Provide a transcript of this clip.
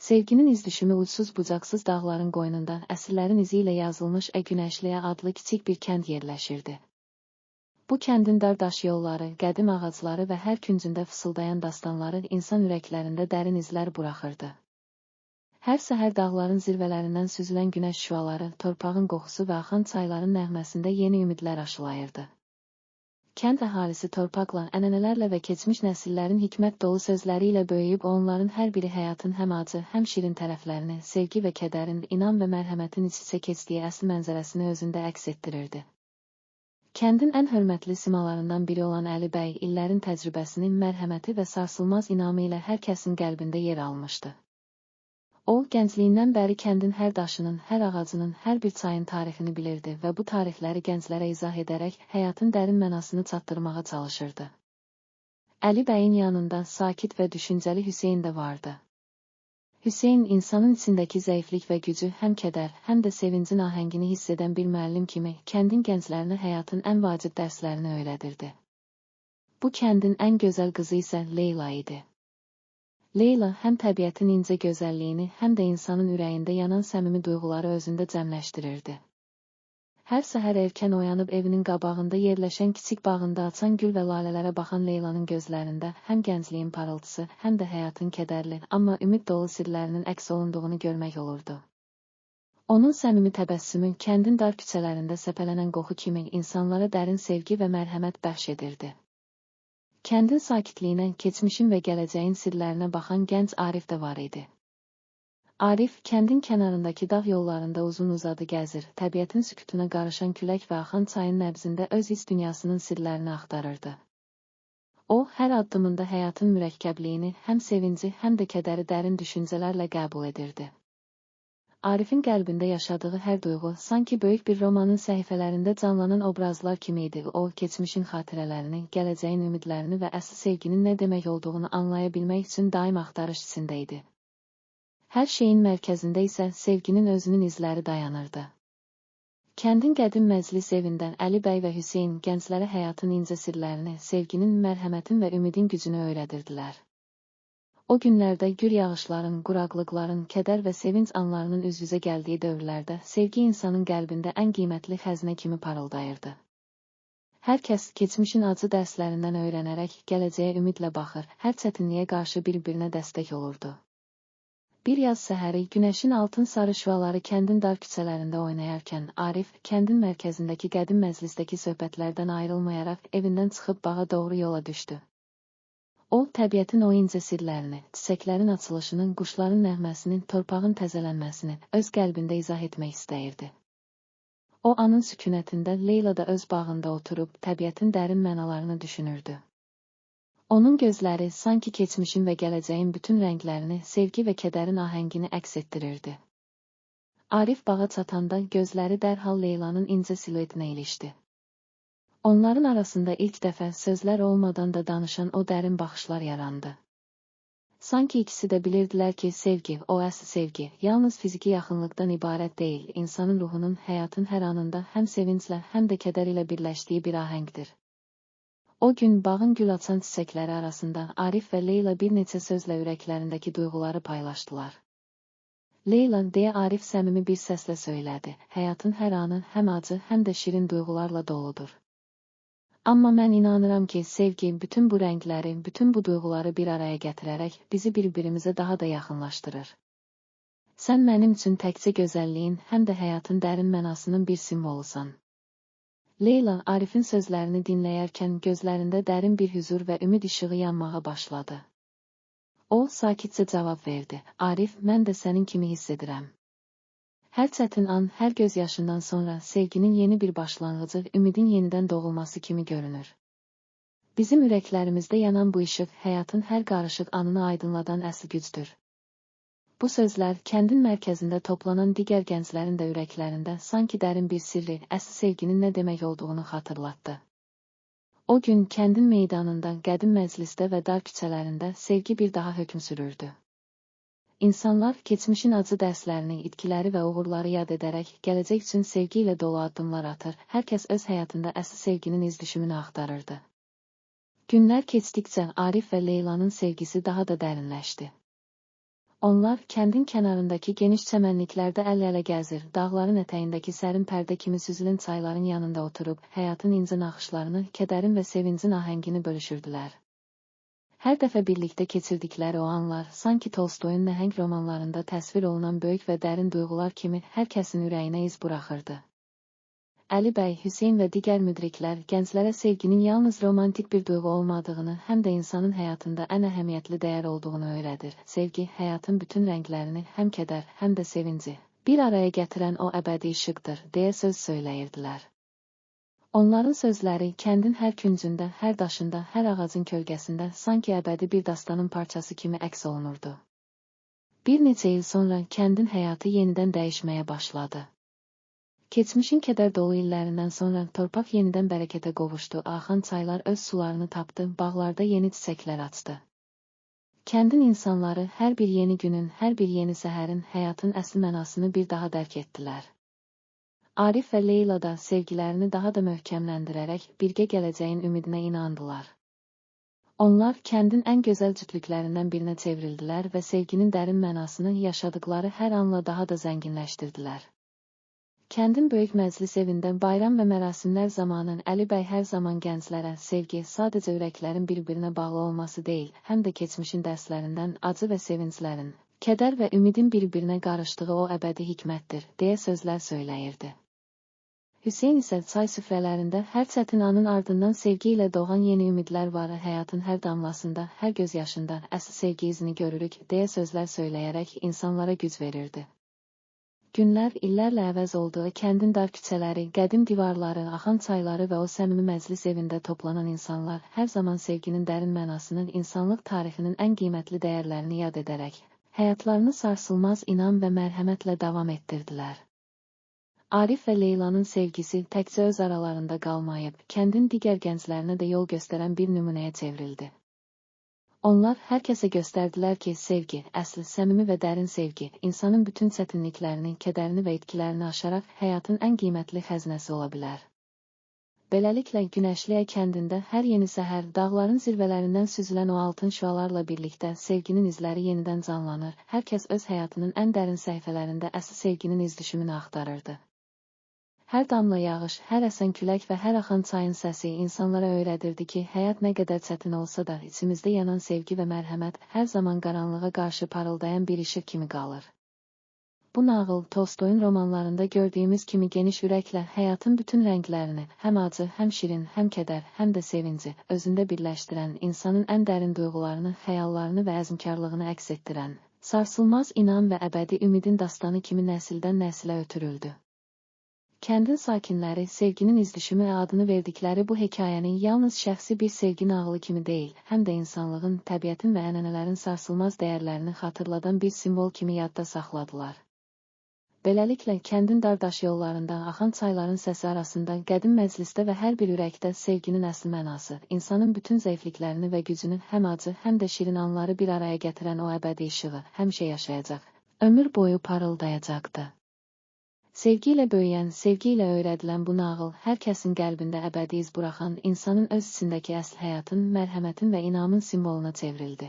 Sevginin iz düşümü ucsuz-bucaqsız dağların qoynundan əsrlərin izi ilə yazılmış Günəşliyə adlı kiçik bir kənd yerləşirdi. Bu kəndin dar daş yolları, qədim ağacları və hər küncündə fısıldayan dastanları insan ürəklərində dərin izlər buraxırdı. Hər səhər dağların zirvələrindən süzülən günəş şüaları, torpağın qoxusu və axan çayların nəğməsində yeni ümidlər aşılayırdı. Kənd əhalisi torpaqla, ənənələrlə və keçmiş nəsillərin hikmət dolu sözləri ilə böyüyüb onların hər biri həyatın həm acı, həm şirin tərəflərini, sevgi və kədərin, inam və mərhəmətin iç-içə keçdiyi əsl mənzərəsini özündə əks etdirirdi. Kəndin ən hörmətli simalarından biri olan Əli bəy illərin təcrübəsinin, mərhəməti və sarsılmaz inamı ilə hər kəsin qəlbində yer almışdı. O, gəncliyindən bəri kəndin hər daşının, hər ağacının, hər bir çayın tarixini bilirdi və bu tarixləri gənclərə izah edərək həyatın dərin mənasını çatdırmağa çalışırdı. Əli bəyin yanında sakit və düşüncəli Hüseyn də vardı. Hüseyn, insanın içindəki zəiflik və gücü, həm kədər, həm də sevincin ahəngini hiss edən bir müəllim kimi kəndin gənclərinə həyatın ən vacib dərslərini öyrədirdi. Bu kəndin ən gözəl qızı isə Leyla idi. Leyla həm təbiətin incə gözəlliyini, həm də insanın ürəyində yanan səmimi duyğuları özündə cəmləşdirirdi. Hər səhər erkən oyanıb evinin qabağında yerləşən kiçik bağında açan gül və lalələrə baxan Leylanın gözlərində həm gəncliyin parıltısı, həm də həyatın kədərli, amma ümid dolu sirlərinin əks olunduğunu görmək olurdu. Onun səmimi təbəssümü kəndin dar küçələrində səpələnən qoxu kimi insanlara dərin sevgi və mərhəmət bəxş edirdi. Kəndin sakitliyinə, keçmişin və gələcəyin sirlərinə baxan gənc Arif də var idi. Arif, kəndin kənarındakı dağ yollarında uzun-uzadı gəzir, təbiətin sükutuna qarışan külək və axan çayın nəbzində öz hiss dünyasının sirlərini axtarırdı. O, hər addımında həyatın mürəkkəbliyini, həm sevinci, həm də kədəri dərin düşüncələrlə qəbul edirdi. Arifin qəlbində yaşadığı hər duyğu, sanki böyük bir romanın səhifələrində canlanan obrazlar kimi idi. O, keçmişin xatirələrini, gələcəyin ümidlərini və əsl sevginin nə demək olduğunu anlaya bilmək üçün daim axtarış içində idi. Hər şeyin mərkəzində isə sevginin özünün izləri dayanırdı. Kəndin qədim məclis evindən Əli bəy və Hüseyn gənclərə həyatın incə sirlərini, sevginin, mərhəmətin və ümidin gücünü öyrədirdilər. O günlərdə gür yağışların, quraqlıqların, kədər və sevinc anlarının üz-üzə gəldiyi dövrlərdə sevgi insanın qəlbində ən qiymətli xəzinə kimi parıldayırdı. Hər kəs keçmişin acı dərslərindən öyrənərək gələcəyə ümidlə baxır, hər çətinliyə qarşı bir-birinə dəstək olurdu. Bir yaz səhəri günəşin altın sarı şüaları kəndin dar küçələrində oynayarkən Arif, kəndin mərkəzindəki qədim məclisdəki söhbətlərdən ayrılmayaraq evindən çıxıb bağa doğru yola düşdü. O, təbiətin o incə sirlərini, çiçəklərin açılışının, quşların nəğməsinin, torpağın təzələnməsini öz qəlbində izah etmək istəyirdi. O, anın sükunətində Leyla da öz bağında oturub, təbiətin dərin mənalarını düşünürdü. Onun gözləri sanki keçmişin və gələcəyin bütün rənglərini, sevgi və kədərin ahəngini əks etdirirdi. Arif bağa çatanda gözləri dərhal Leylanın incə siluetinə ilişdi. Onların arasında ilk dəfə sözlər olmadan da danışan o dərin baxışlar yarandı. Sanki ikisi də bilirdilər ki, sevgi, o əsl sevgi, yalnız fiziki yaxınlıqdan ibarət deyil, insanın ruhunun həyatın hər anında həm sevinclə, həm də kədər ilə birləşdiyi bir ahəngdir. O gün bağın gül açan çiçəkləri arasında Arif və Leyla bir neçə sözlə ürəklərindəki duyğuları paylaşdılar. Leyla, deyə Arif səmimi bir səslə söylədi, həyatın hər anı həm acı, həm də şirin duyğularla doludur. Amma mən inanıram ki, sevgi bütün bu rəngləri, bütün bu duyğuları bir araya gətirərək bizi bir-birimizə daha da yaxınlaşdırır. Sən mənim üçün təkcə gözəlliyin, həm də həyatın dərin mənasının bir simvolusan. Leyla, Arifin sözlərini dinləyərkən gözlərində dərin bir hüzur və ümid işığı yanmağa başladı. O, sakitcə cavab verdi, Arif, mən də sənin kimi hiss edirəm. Hər çətin an, hər göz yaşından sonra sevginin yeni bir başlanğıcı, ümidin yenidən doğulması kimi görünür. Bizim ürəklərimizdə yanan bu işıq, həyatın hər qarışıq anını aydınladan əsl gücdür. Bu sözlər, kəndin mərkəzində toplanan digər gənclərin də ürəklərində sanki dərin bir sirri, əsl sevginin nə demək olduğunu xatırlatdı. O gün kəndin meydanında, qədim məclisdə və dar küçələrində sevgi bir daha hökm sürürdü. İnsanlar keçmişin acı dərslərini, itkiləri və uğurları yad edərək gələcək üçün sevgi ilə dolu addımlar atır, hər kəs öz həyatında əsl sevginin iz düşümünü axtarırdı. Günlər keçdikcə Arif və Leylanın sevgisi daha da dərinləşdi. Onlar kəndin kənarındakı geniş çəmənliklərdə əl-ələ gəzir, dağların ətəyindəki sərin pərdə kimi süzülən çayların yanında oturub, həyatın incə naxışlarını, kədərin və sevincin ahəngini bölüşürdülər. Hər dəfə birlikdə keçirdikləri o anlar, sanki Tolstoyun nəhəng romanlarında təsvir olunan böyük və dərin duyğular kimi hər kəsin ürəyinə iz buraxırdı. Əli bəy, Hüseyn və digər müdriklər gənclərə sevginin yalnız romantik bir duyğu olmadığını, həm də insanın həyatında ən əhəmiyyətli dəyər olduğunu öyrədir. Sevgi, həyatın bütün rənglərini, həm kədər, həm də sevinci bir araya gətirən o əbədi işıqdır, deyə söz söyləyirdilər. Onların sözləri kəndin hər küncündə, hər daşında, hər ağacın kölgəsində sanki əbədi bir dastanın parçası kimi əks olunurdu. Bir neçə il sonra kəndin həyatı yenidən dəyişməyə başladı. Keçmişin kədər dolu illərindən sonra torpaq yenidən bərəkətə qovuşdu, axan çaylar öz sularını tapdı, bağlarda yeni çiçəklər açdı. Kəndin insanları hər bir yeni günün, hər bir yeni səhərin, həyatın əsl mənasını bir daha dərk etdilər. Arif və Leyla da sevgilərini daha da möhkəmləndirərək birgə gələcəyin ümidinə inandılar. Onlar kəndin ən gözəl cütlüklərindən birinə çevrildilər və sevginin dərin mənasını yaşadıkları hər anla daha da zənginləşdirdilər. Kəndin böyük məclis evində bayram və mərasimlər zamanı Əli bəy hər zaman gənclərə sevgi sadəcə ürəklərin bir-birinə bağlı olması deyil, həm də keçmişin dərslərindən acı və sevinclərin, kədər və ümidin bir-birinə qarışdığı o əbədi hikmətdir, deyə sözlər söyləyirdi. Hüseyn isə çay süfrələrində hər çətin anın ardından sevgi ilə doğan yeni ümidlər var, həyatın hər damlasında, hər göz yaşında əsl sevgi izini görürük, deyə sözlər söyləyərək insanlara güc verirdi. Günlər illərlə əvəz oldu, kəndin dar küçələri, qədim divarları, axan çayları və o səmimi məclis evində toplanan insanlar hər zaman sevginin dərin mənasının, insanlıq tarixinin ən qiymətli dəyərlərini yad edərək, həyatlarını sarsılmaz inam və mərhəmətlə davam etdirdilər. Arif və Leylanın sevgisi təkcə öz aralarında qalmayıb, kəndin digər gənclərinə də yol göstərən bir nümunəyə çevrildi. Onlar hər kəsə göstərdilər ki, sevgi, əsl, səmimi və dərin sevgi, insanın bütün çətinliklərini, kədərini və itkilərini aşaraq həyatın ən qiymətli xəzinəsi ola bilər. Beləliklə, Günəşliyə kəndində hər yeni səhər dağların zirvələrindən süzülən o altın şüalarla birlikdə sevginin izləri yenidən canlanır, hər kəs öz həyatının ən dərin səhifələrində əsl sevginin iz düşümünü axtarırdı. Hər damla yağış, hər əsən külək və hər axan çayın səsi insanlara öyrədirdi ki, həyat nə qədər çətin olsa da, içimizdə yanan sevgi və mərhəmət hər zaman qaranlığa qarşı parıldayan bir işıq kimi qalır. Bu nağıl, Tolstoyun romanlarında gördüyümüz kimi geniş ürəklə həyatın bütün rənglərini, həm acı, həm şirin, həm kədər, həm də sevinci, özündə birləşdirən, insanın ən dərin duyğularını, xəyallarını və əzmkarlığını əks etdirən, sarsılmaz inam və əbədi ümidin dastanı kimi nəsildən nəsilə ötürüldü. Kəndin sakinləri sevginin izdüşümü adını verdikləri bu hekayəni yalnız şəxsi bir sevgi nağılı kimi deyil, həm də insanlığın, təbiətin və ənənələrin sarsılmaz dəyərlərini xatırladan bir simvol kimi yadda saxladılar. Beləliklə, kəndin dar daş yollarında, axan çayların səsi arasında, qədim məclisdə və hər bir ürəkdə sevginin əsl mənası, insanın bütün zəifliklərini və gücünü, həm acı, həm də şirin anları bir araya gətirən o əbədi işığı həmişə yaşayacaq, ömür boyu parıldayacaqdı. Sevgi ilə böyüyən, sevgi ilə öyrədilən bu nağıl hər kəsin qəlbində əbədi iz buraxan, insanın öz içindəki əsl həyatın, mərhəmətin və inamın simvoluna çevrildi.